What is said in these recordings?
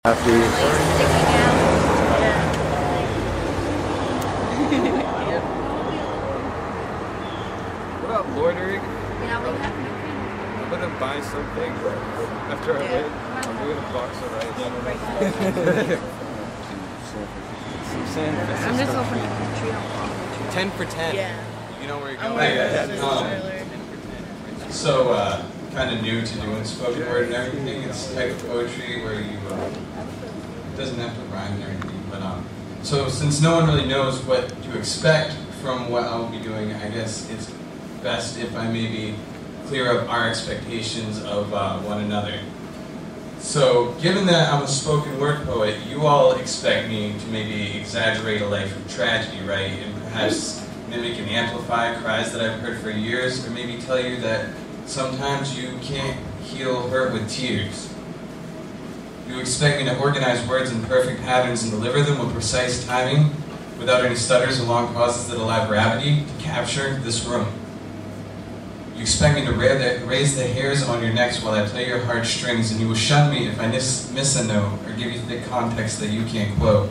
Happy. What up, loitering? Yeah, we have I'm gonna buy something after I win. I'm doing a box of rice. I'm just hoping to treat them 10 for 10. Yeah. You know where you're I'm going. So, kind of new to doing spoken word and everything. It's a type of poetry where you, it doesn't have to rhyme and everything, but, so since no one really knows what to expect from what I'll be doing, I guess it's best if I maybe clear up our expectations of one another. So, given that I'm a spoken word poet, you all expect me to maybe exaggerate a life of tragedy, right? And perhaps mimic and amplify cries that I've heard for years, or maybe tell you that sometimes you can't heal hurt with tears. You expect me to organize words in perfect patterns and deliver them with precise timing, without any stutters or long pauses that allow gravity to capture this room. You expect me to raise the hairs on your necks while I play your heartstrings, and you will shun me if I miss a note or give you thick context that you can't quote.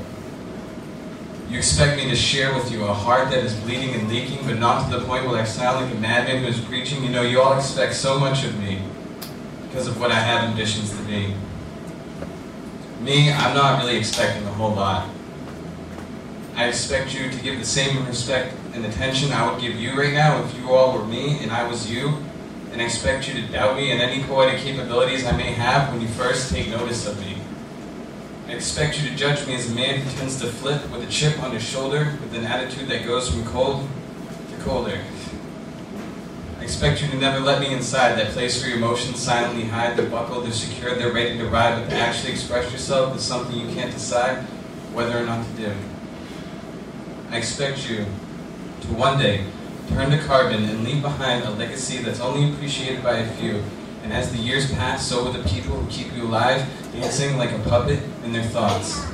You expect me to share with you a heart that is bleeding and leaking, but not to the point where I sound like a madman who is preaching. You know, you all expect so much of me because of what I have ambitions to be. Me, I'm not really expecting a whole lot. I expect you to give the same respect and attention I would give you right now if you all were me and I was you. And I expect you to doubt me and any poetic capabilities I may have when you first take notice of me. I expect you to judge me as a man who tends to flip with a chip on his shoulder with an attitude that goes from cold to colder. I expect you to never let me inside that place where your emotions silently hide, they're buckled, they're secure, they're ready to ride, but to actually express yourself is something you can't decide whether or not to do. I expect you to one day turn to carbon and leave behind a legacy that's only appreciated by a few. And as the years pass, so will the people who keep you alive, dancing like a puppet in their thoughts.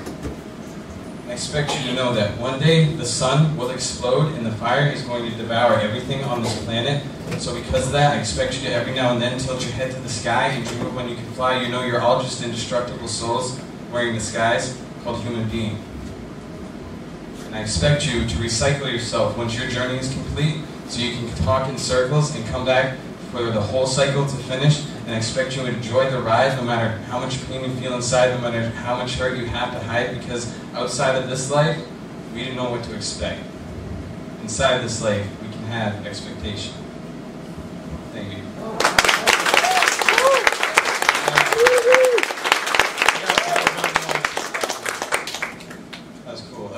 I expect you to know that one day the sun will explode and the fire is going to devour everything on this planet. So because of that, I expect you to every now and then tilt your head to the sky and dream of when you can fly. You know you're all just indestructible souls wearing disguise called human being. And I expect you to recycle yourself once your journey is complete so you can talk in circles and come back for the whole cycle to finish, and I expect you to enjoy the ride no matter how much pain you feel inside, no matter how much hurt you have to hide, because outside of this life, we don't know what to expect. Inside this life, we can have expectation. Thank you. That was cool.